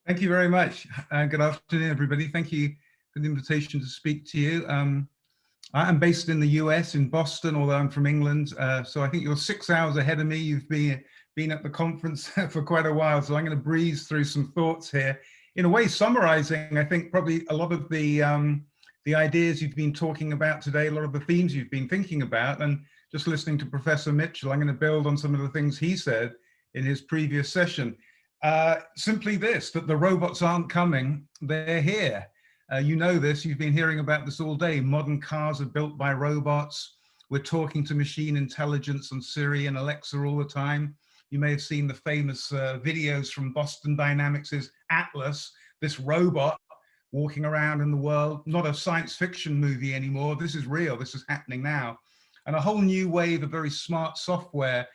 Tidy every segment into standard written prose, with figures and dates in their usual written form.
Thank you very much. Good afternoon, everybody. Thank you for the invitation to speak to you. I'm based in the US, in Boston, although I'm from England. So I think you're 6 hours ahead of me. You've been at the conference for quite a while. So I'm going to breeze through some thoughts here. In a way, summarizing, I think, probably a lot of the ideas you've been talking about today, a lot of the themes you've been thinking about. And just listening to Professor Mitchell, I'm going to build on some of the things he said in his previous session. Simply this, that the robots aren't coming, they're here. You know this, you've been hearing about this all day. Modern cars are built by robots. We're talking to machine intelligence on Siri and Alexa all the time. You may have seen the famous videos from Boston Dynamics' Atlas, this robot walking around in the world, not a science fiction movie anymore. This is real, this is happening now. And a whole new wave of very smart software.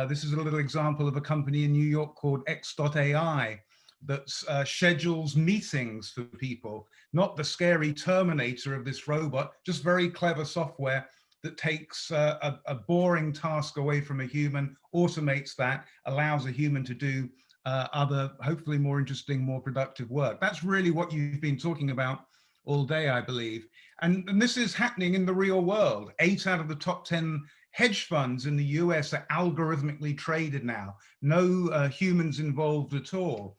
This is a little example of a company in New York called X.AI that schedules meetings for people, not the scary Terminator of this robot, just very clever software that takes a boring task away from a human, automates that, allows a human to do other, hopefully more interesting, more productive work. That's really what you've been talking about all day, I believe. And this is happening in the real world. 8 out of the top 10 hedge funds in the US are algorithmically traded now. No humans involved at all.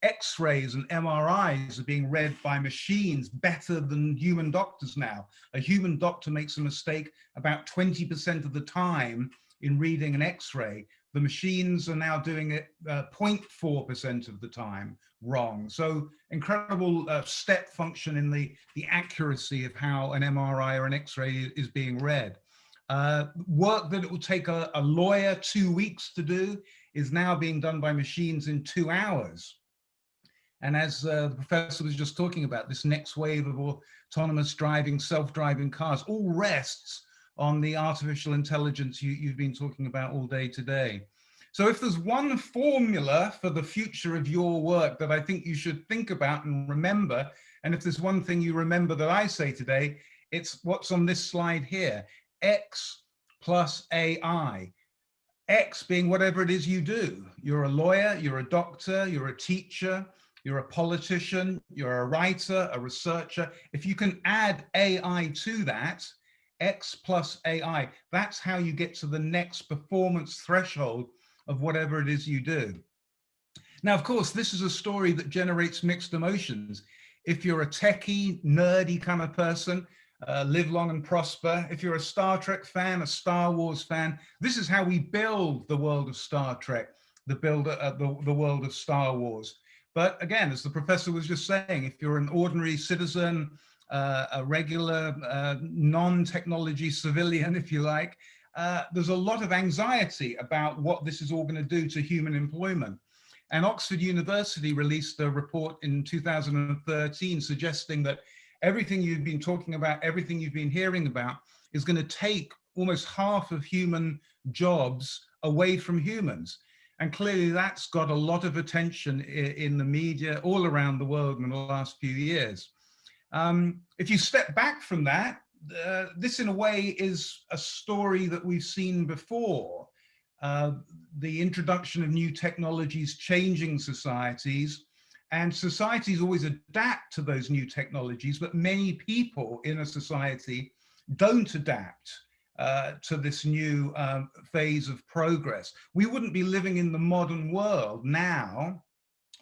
X-rays and MRIs are being read by machines better than human doctors now. A human doctor makes a mistake about 20% of the time in reading an X-ray. The machines are now doing it 0.4% of the time wrong. So incredible step function in the accuracy of how an MRI or an X-ray is being read. Work that it will take a lawyer 2 weeks to do is now being done by machines in 2 hours. And as the professor was just talking about, this next wave of autonomous driving, self-driving cars all rests on the artificial intelligence you've been talking about all day today. So if there's one formula for the future of your work that I think you should think about and remember, and if there's one thing you remember that I say today, it's what's on this slide here. X plus AI. X being whatever it is you do. You're a lawyer, you're a doctor, you're a teacher, you're a politician, you're a writer, a researcher. If you can add AI to that, X plus AI, that's how you get to the next performance threshold of whatever it is you do. Now, of course, this is a story that generates mixed emotions. If you're a techie, nerdy kind of person, live long and prosper. If you're a Star Trek fan, a Star Wars fan, this is how we build the world of Star Trek, the world of Star Wars. But again, as the professor was just saying, if you're an ordinary citizen, a regular non-technology civilian, if you like, there's a lot of anxiety about what this is all going to do to human employment. And Oxford University released a report in 2013 suggesting that everything you've been talking about, everything you've been hearing about is going to take almost half of human jobs away from humans. And clearly that's got a lot of attention in the media all around the world in the last few years. If you step back from that, this in a way is a story that we've seen before. The introduction of new technologies changing societies, and societies always adapt to those new technologies, but many people in a society don't adapt to this new phase of progress. We wouldn't be living in the modern world now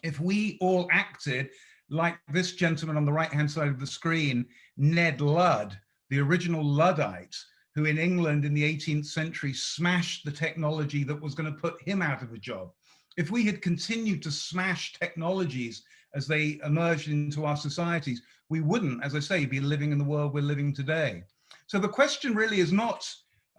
if we all acted like this gentleman on the right-hand side of the screen, Ned Ludd, the original Luddite, who in England in the 18th century smashed the technology that was going to put him out of a job. If we had continued to smash technologies as they emerged into our societies, we wouldn't, as I say, be living in the world we're living today. So the question really is not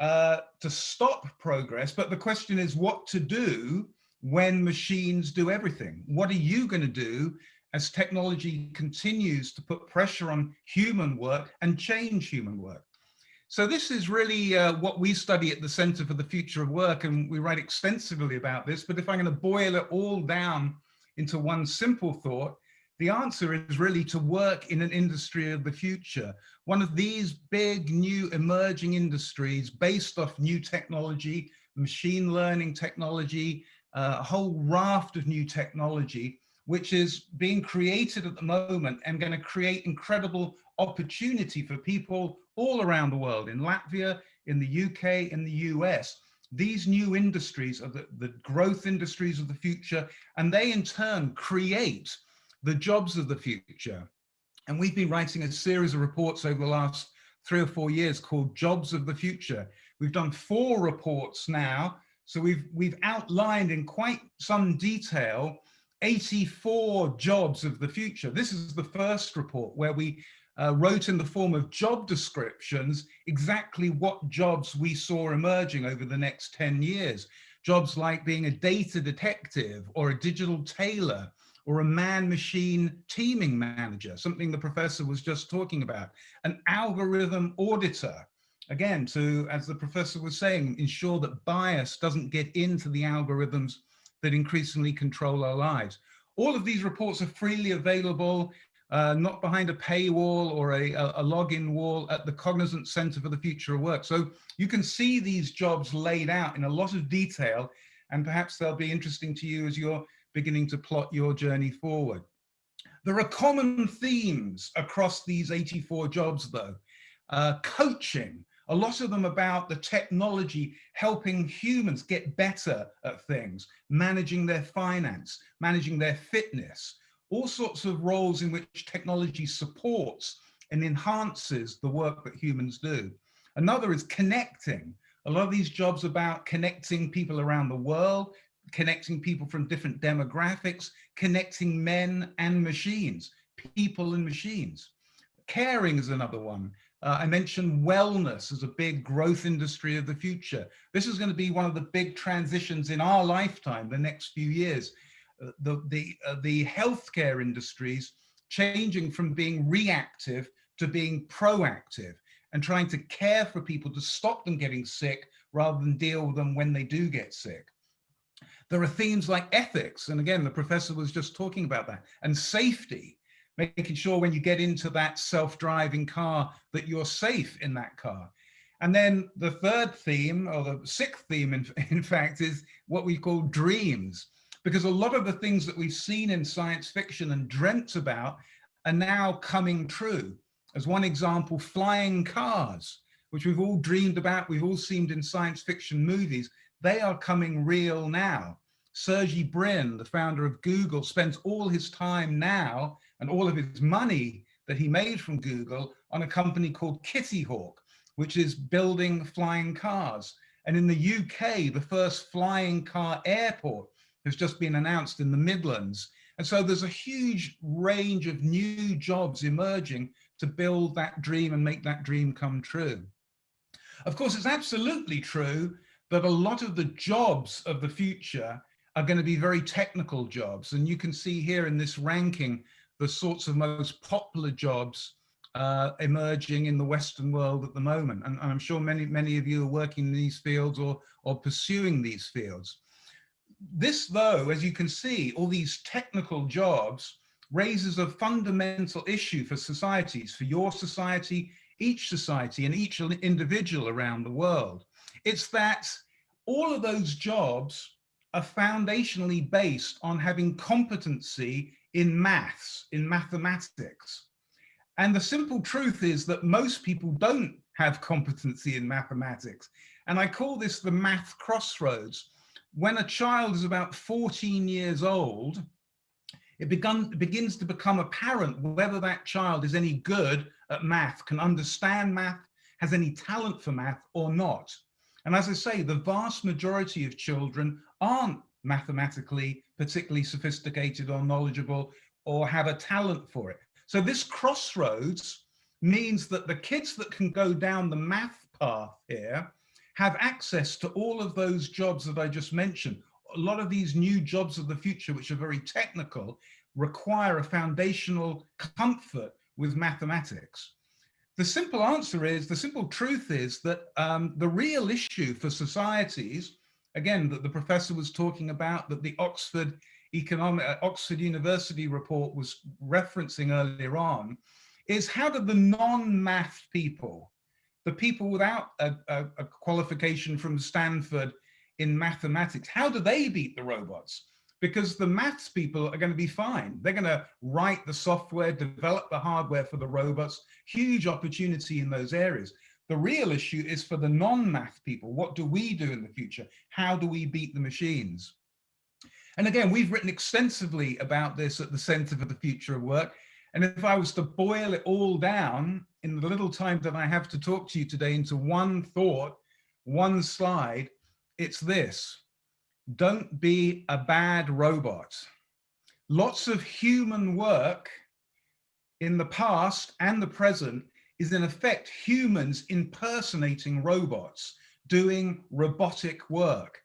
to stop progress, but the question is what to do when machines do everything. What are you going to do as technology continues to put pressure on human work and change human work? So this is really what we study at the Center for the Future of Work, and we write extensively about this. But if I'm going to boil it all down into one simple thought, the answer is really to work in an industry of the future. One of these big new emerging industries based off new technology, machine learning technology, a whole raft of new technology, which is being created at the moment and going to create incredible opportunity for people all around the world, in Latvia, in the UK, in the US. These new industries are the growth industries of the future, and they in turn create the jobs of the future. And we've been writing a series of reports over the last 3 or 4 years called Jobs of the Future. We've done 4 reports now. So we've outlined in quite some detail 84 jobs of the future. This is the first report where we wrote in the form of job descriptions exactly what jobs we saw emerging over the next 10 years. Jobs like being a data detective or a digital tailor or a man-machine teaming manager, something the professor was just talking about, an algorithm auditor, again, to, as the professor was saying, ensure that bias doesn't get into the algorithms that increasingly control our lives. All of these reports are freely available, not behind a paywall or a login wall, at the Cognizant Center for the Future of Work. So you can see these jobs laid out in a lot of detail, and perhaps they'll be interesting to you as you're beginning to plot your journey forward. There are common themes across these 84 jobs though. Coaching, a lot of them about the technology helping humans get better at things, managing their finance, managing their fitness, all sorts of roles in which technology supports and enhances the work that humans do. Another is connecting. A lot of these jobs are about connecting people around the world, connecting people from different demographics, connecting men and machines, people and machines. Caring is another one. I mentioned wellness as a big growth industry of the future. This is going to be one of the big transitions in our lifetime, the next few years. The healthcare industries changing from being reactive to being proactive and trying to care for people to stop them getting sick rather than deal with them when they do get sick. There are themes like ethics, and again, the professor was just talking about that, and safety, making sure when you get into that self-driving car that you're safe in that car. And then the third theme, or the sixth theme, in fact, is what we call dreams, because a lot of the things that we've seen in science fiction and dreamt about are now coming true. As one example, flying cars, which we've all dreamed about, we've all seen in science fiction movies. They are coming real now. Sergey Brin, the founder of Google, spends all his time now and all of his money that he made from Google on a company called Kitty Hawk, which is building flying cars. And in the UK, the first flying car airport has just been announced in the Midlands. And so there's a huge range of new jobs emerging to build that dream and make that dream come true. Of course, it's absolutely true that a lot of the jobs of the future are going to be very technical jobs. And you can see here in this ranking, the sorts of most popular jobs emerging in the Western world at the moment. And I'm sure many of you are working in these fields or pursuing these fields. This, though, as you can see, all these technical jobs raises a fundamental issue for societies, for your society, and each individual around the world. It's that all of those jobs are foundationally based on having competency in maths, in mathematics. And the simple truth is that most people don't have competency in mathematics. And I call this the Math Crossroads. When a child is about 14 years old, it begins to become apparent whether that child is any good at math, can understand math, has any talent for math or not. And as I say, the vast majority of children aren't mathematically particularly sophisticated or knowledgeable or have a talent for it. So this crossroads means that the kids that can go down the math path here have access to all of those jobs that I just mentioned. A lot of these new jobs of the future, which are very technical, require a foundational comfort with mathematics. The simple answer is, the simple truth is that the real issue for societies, again, that the professor was talking about, that the Oxford University report was referencing earlier on, is how do the non-math people, the people without a qualification from Stanford in mathematics, how do they beat the robots? because the maths people are going to be fine. They're going to write the software, develop the hardware for the robots, huge opportunity in those areas. The real issue is for the non-math people. What do we do in the future? How do we beat the machines? And again, we've written extensively about this at the Center for the Future of Work. And if I was to boil it all down in the little time that I have to talk to you today into one thought, one slide, it's this: don't be a bad robot. Lots of human work in the past and the present is in effect humans impersonating robots, doing robotic work.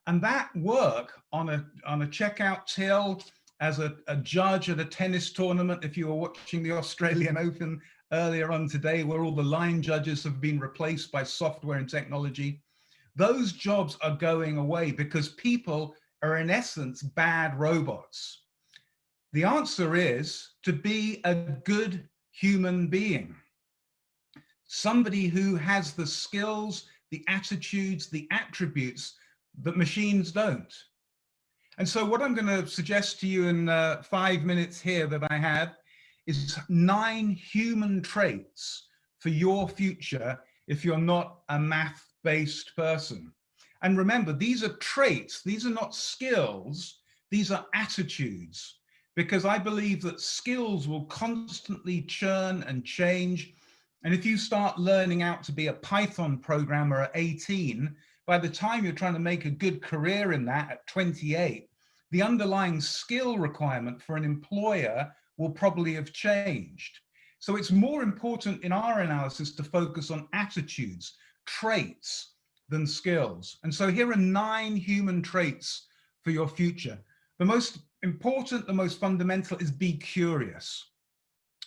And that work on a checkout till, as a judge at a tennis tournament, if you were watching the Australian Open earlier on today, where all the line judges have been replaced by software and technology, those jobs are going away because people are in essence bad robots. The answer is to be a good human being. Somebody who has the skills, the attitudes, the attributes that machines don't. And so what I'm going to suggest to you in 5 minutes here that I have is 9 human traits for your future if you're not a math-based person. And remember, these are traits, these are not skills, these are attitudes, because I believe that skills will constantly churn and change. And if you start learning out to be a Python programmer at 18, by the time you're trying to make a good career in that at 28, the underlying skill requirement for an employer will probably have changed. So it's more important in our analysis to focus on attitudes, traits, than skills. And so here are 9 human traits for your future. The most important, the most fundamental is be curious.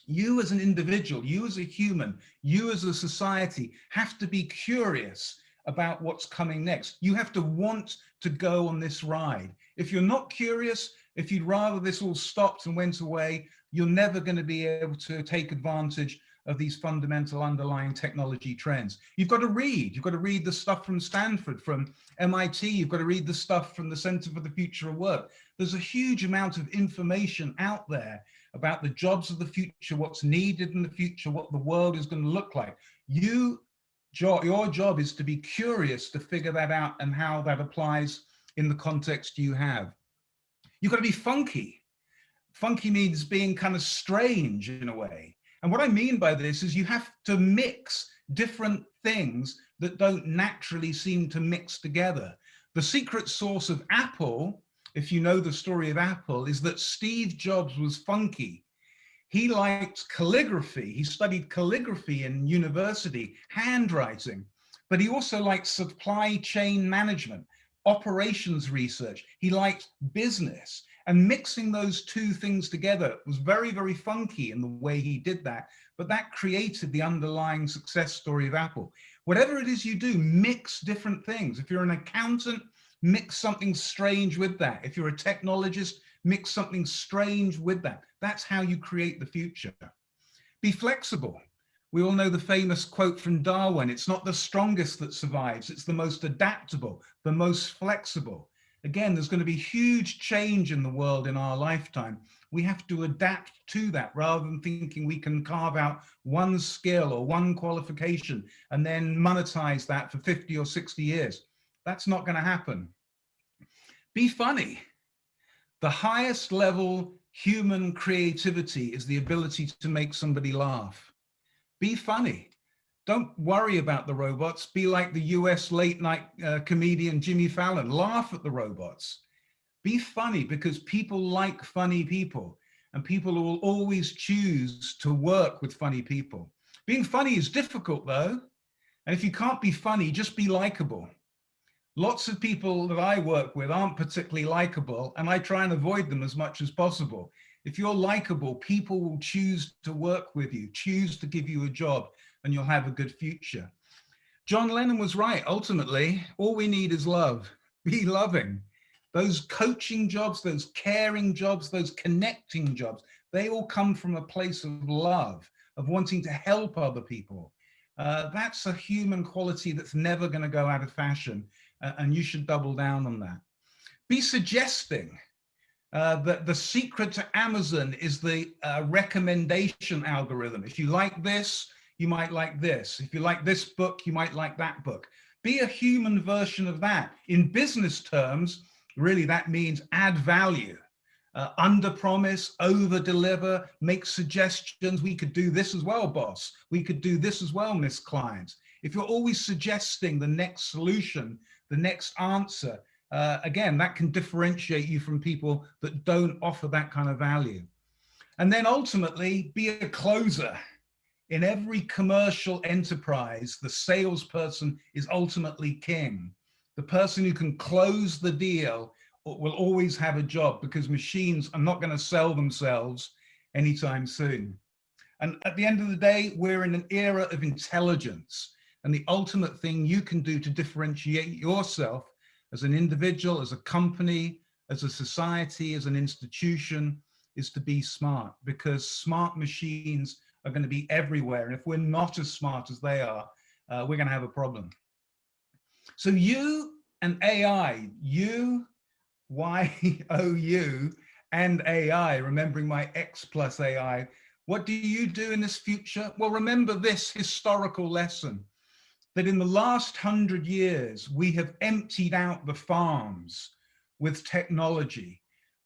You as an individual, you as a human, you as a society have to be curious about what's coming next. You have to want to go on this ride. If you're not curious, if you'd rather this all stopped and went away, you're never going to be able to take advantage of these fundamental underlying technology trends. You've got to read. You've got to read the stuff from Stanford, from MIT. You've got to read the stuff from the Center for the Future of Work. There's a huge amount of information out there about the jobs of the future, what's needed in the future, what the world is going to look like. Your job is to be curious to figure that out and how that applies in the context you have. You've got to be funky. Funky means being kind of strange in a way. And what I mean by this is you have to mix different things that don't naturally seem to mix together. The secret sauce of Apple, if you know the story of Apple, is that Steve Jobs was funky. He liked calligraphy. He studied calligraphy in university, handwriting, but he also liked supply chain management, operations research. He liked business. And mixing those two things together was very, very funky in the way he did that. But that created the underlying success story of Apple. Whatever it is you do, mix different things. If you're an accountant, mix something strange with that. If you're a technologist, mix something strange with that. That's how you create the future. Be flexible. We all know the famous quote from Darwin: it's not the strongest that survives, it's the most adaptable, the most flexible. Again, there's going to be huge change in the world in our lifetime. We have to adapt to that rather than thinking we can carve out one skill or one qualification and then monetize that for 50 or 60 years. That's not going to happen. Be funny. The highest level human creativity is the ability to make somebody laugh. Be funny. Don't worry about the robots. Be like the US late night comedian Jimmy Fallon. Laugh at the robots. Be funny, because people like funny people, and people will always choose to work with funny people. Being funny is difficult though. And if you can't be funny, just be likable. Lots of people that I work with aren't particularly likable, and I try and avoid them as much as possible. If you're likable, people will choose to work with you, choose to give you a job, and you'll have a good future. John Lennon was right. Ultimately, all we need is love. Be loving. Those coaching jobs, those caring jobs, those connecting jobs, they all come from a place of love, of wanting to help other people. That's a human quality that's never going to go out of fashion, and you should double down on that. Be suggesting. The secret to Amazon is the recommendation algorithm. If you like this, you might like this. If you like this book, you might like that book. Be a human version of that. In business terms, really that means add value. Under promise, over deliver, make suggestions. We could do this as well, boss. We could do this as well, Miss Client. If you're always suggesting the next solution, the next answer, again, that can differentiate you from people that don't offer that kind of value. And then ultimately, be a closer. In every commercial enterprise, the salesperson is ultimately king. The person who can close the deal will always have a job, because machines are not going to sell themselves anytime soon. And at the end of the day, we're in an era of intelligence. And the ultimate thing you can do to differentiate yourself as an individual, as a company, as a society, as an institution, is to be smart, because smart machines are going to be everywhere. And if we're not as smart as they are, we're going to have a problem. So you and AI, you, Y-O-U, and AI, remembering my X plus AI, what do you do in this future? Well, remember this historical lesson, that in the last 100 years, we have emptied out the farms with technology.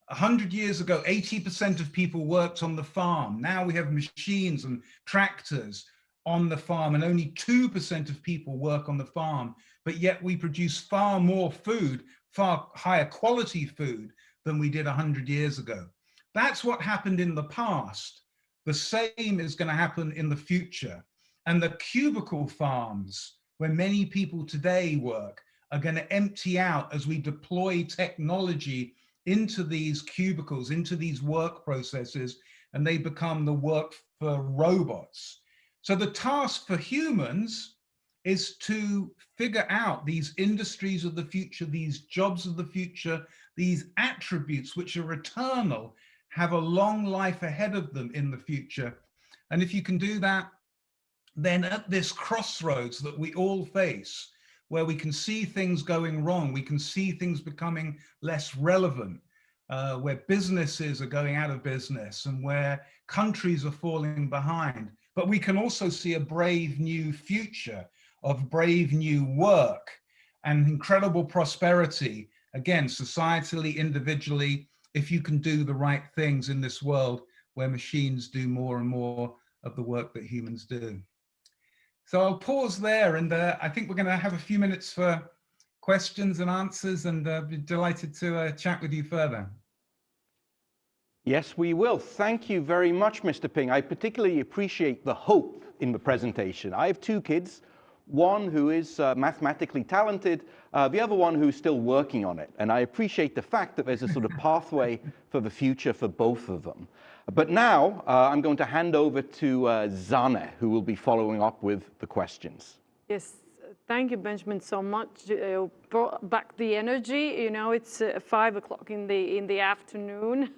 100 years ago, 80% of people worked on the farm. Now we have machines and tractors on the farm, and only 2% of people work on the farm. But yet we produce far more food, far higher quality food than we did 100 years ago. That's what happened in the past. The same is going to happen in the future. And the cubicle farms, where many people today work, are going to empty out as we deploy technology into these cubicles, into these work processes, and they become the work for robots. So the task for humans is to figure out these industries of the future, these jobs of the future, these attributes which are eternal, have a long life ahead of them in the future. And if you can do that, then at this crossroads that we all face, where we can see things going wrong, we can see things becoming less relevant, where businesses are going out of business and where countries are falling behind. But we can also see a brave new future of brave new work and incredible prosperity, again, societally, individually, if you can do the right things in this world where machines do more and more of the work that humans do. So I'll pause there, and I think we're going to have a few minutes for questions and answers, and be delighted to chat with you further. Yes, we will. Thank you very much, Mr. Ping. I particularly appreciate the hope in the presentation. I have two kids, one who is mathematically talented, the other one who's still working on it. And I appreciate the fact that there's a sort of pathway for the future for both of them. But now I'm going to hand over to Zane, who will be following up with the questions. Yes, thank you, Benjamin, so much. Brought back the energy. You know, it's 5 o'clock in the afternoon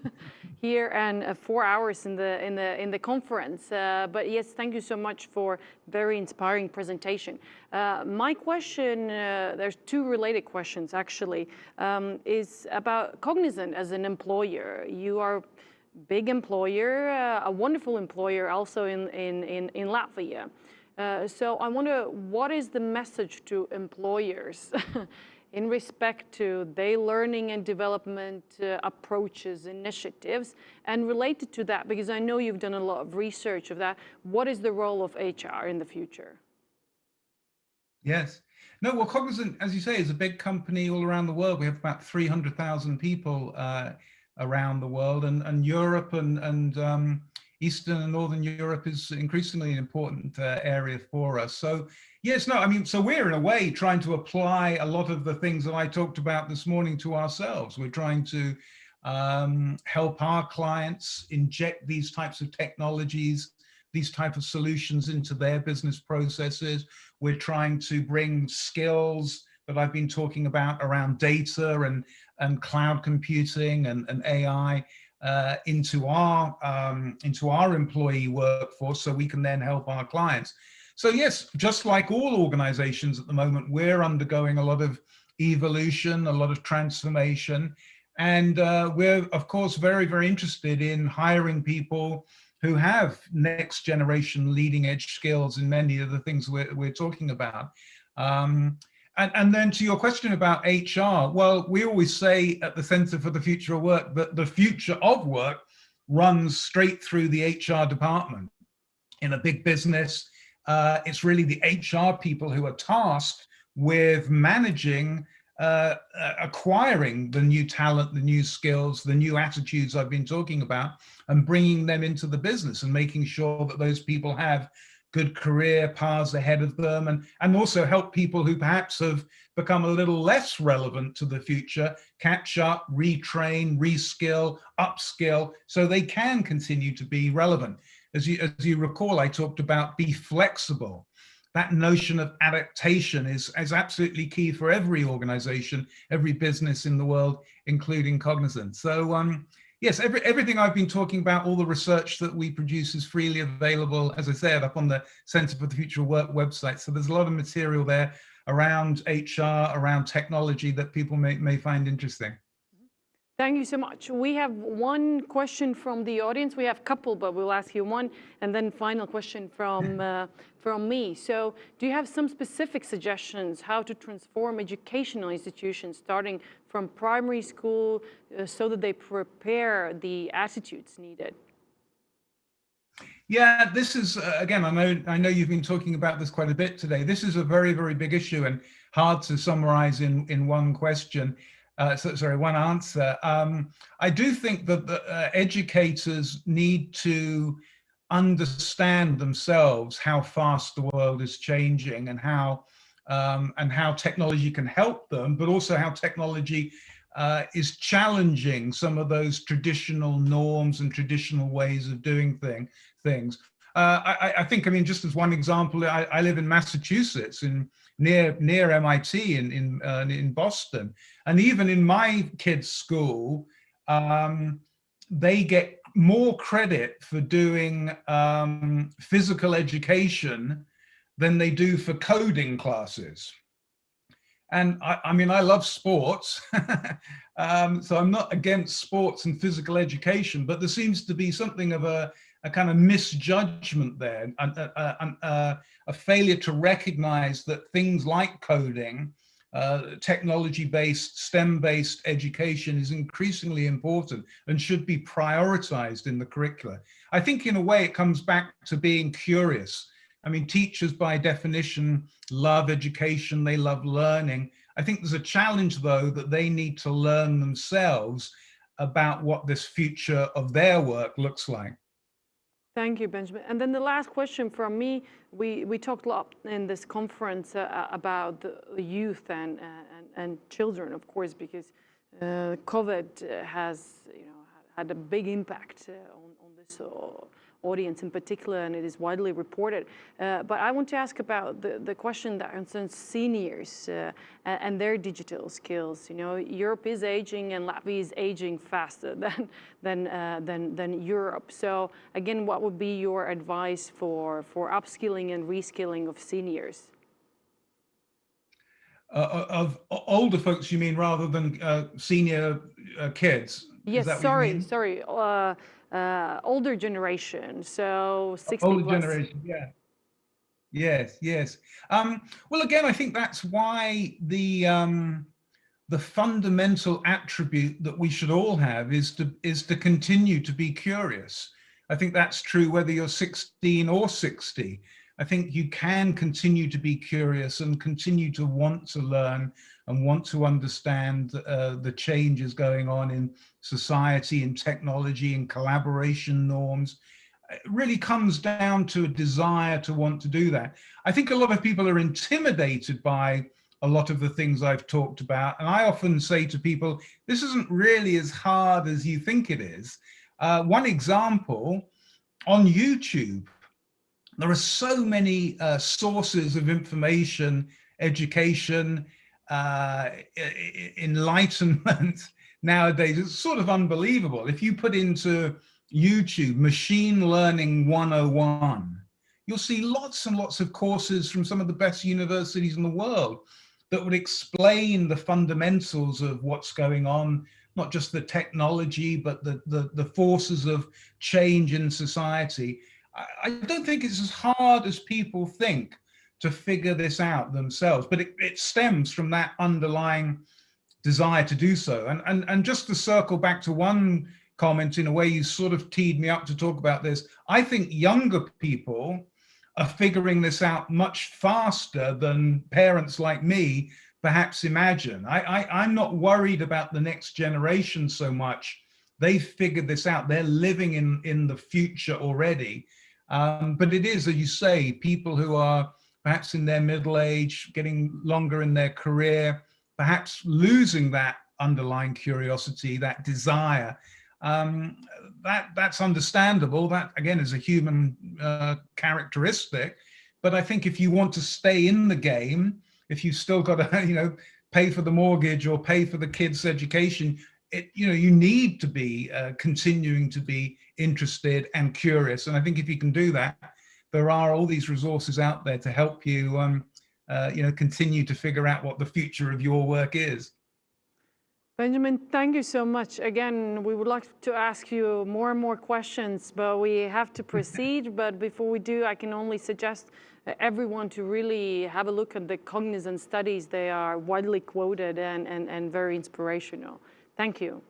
here, and 4 hours in the conference. But yes, thank you so much for very inspiring presentation. My question, there's two related questions actually, is about Cognizant as an employer. You are big employer, a wonderful employer also in Latvia. So I wonder, what is the message to employers in respect to their learning and development approaches, initiatives, and related to that, because I know you've done a lot of research of that, what is the role of HR in the future? Yes. No, well, Cognizant, as you say, is a big company all around the world. We have about 300,000 people around the world, and Europe and Eastern and Northern Europe is increasingly an important area for us. So yes, no, I mean, so we're in a way trying to apply a lot of the things that I talked about this morning to ourselves. We're trying to help our clients inject these types of technologies, these type of solutions into their business processes. We're trying to bring skills that I've been talking about around data and cloud computing and AI into our employee workforce, so we can then help our clients. So yes, just like all organizations at the moment, we're undergoing a lot of evolution, a lot of transformation, And we're, of course, very, very interested in hiring people who have next generation leading edge skills in many of the things we're talking about. And then to your question about HR, well, we always say at the Center for the Future of Work that the future of work runs straight through the HR department. In a big business, it's really the HR people who are tasked with managing, acquiring the new talent, the new skills, the new attitudes I've been talking about, and bringing them into the business and making sure that those people have good career paths ahead of them, and also help people who perhaps have become a little less relevant to the future catch up, retrain, reskill, upskill, so they can continue to be relevant. As you recall, I talked about be flexible. That notion of adaptation is absolutely key for every organization, every business in the world, including Cognizant. So yes, everything I've been talking about, all the research that we produce is freely available, as I said, up on the Center for the Future of Work website. So there's a lot of material there around HR, around technology that people may find interesting. Thank you so much. We have one question from the audience. We have a couple, but we'll ask you one, and then final question from me. So do you have some specific suggestions how to transform educational institutions starting from primary school so that they prepare the attitudes needed? Yeah, this is, again, I know you've been talking about this quite a bit today. This is a very, very big issue and hard to summarize in one question. One answer. I do think that the educators need to understand themselves how fast the world is changing and how technology can help them, but also how technology is challenging some of those traditional norms and traditional ways of doing things. I think, I mean, just as one example, I live in Massachusetts, near MIT in Boston, and even in my kids' school, they get more credit for doing physical education than they do for coding classes. And I mean, I love sports, so I'm not against sports and physical education, but there seems to be something of a kind of misjudgment there, a failure to recognize that things like coding, technology-based, STEM-based education is increasingly important and should be prioritized in the curricula. I think in a way it comes back to being curious. I mean, teachers by definition love education, they love learning. I think there's a challenge though that they need to learn themselves about what this future of their work looks like. Thank you, Benjamin. And then the last question from me, we talked a lot in this conference about the youth and children, of course, because COVID has had a big impact on this audience in particular, and it is widely reported. But I want to ask about the question that concerns seniors and their digital skills. You know, Europe is aging and Latvia is aging faster than Europe. So again, what would be your advice for upskilling and reskilling of seniors? Of older folks, you mean, rather than senior kids? Yes, sorry. Older generation, so 60 older plus. generation, yeah. Yes. Well, again, I think that's why the fundamental attribute that we should all have is to continue to be curious. I think that's true whether you're 16 or 60. I think you can continue to be curious and continue to want to learn and want to understand the changes going on in society, in technology, in collaboration norms. It really comes down to a desire to want to do that. I think a lot of people are intimidated by a lot of the things I've talked about. And I often say to people, this isn't really as hard as you think it is. One example, on YouTube, there are so many sources of information, education, enlightenment nowadays. It's sort of unbelievable. If you put into YouTube Machine Learning 101, you'll see lots and lots of courses from some of the best universities in the world that would explain the fundamentals of what's going on not just the technology, but the forces of change in society. I don't think it's as hard as people think to figure this out themselves, but it stems from that underlying desire to do so. And just to circle back to one comment, in a way you sort of teed me up to talk about this, I think younger people are figuring this out much faster than parents like me perhaps imagine. I'm not worried about the next generation so much. They've figured this out. They're living in the future already. But it is, as you say, people who are perhaps in their middle age, getting longer in their career, perhaps losing that underlying curiosity, that desire. That's understandable. That, again, is a human characteristic. But I think if you want to stay in the game, if you've still got to, pay for the mortgage or pay for the kids' education, you need to be continuing to be interested and curious. And I think if you can do that, there are all these resources out there to help you, continue to figure out what the future of your work is. Benjamin, thank you so much. Again, we would like to ask you more and more questions, but we have to proceed. But before we do, I can only suggest everyone to really have a look at the Cognizant studies. They are widely quoted and very inspirational. Thank you.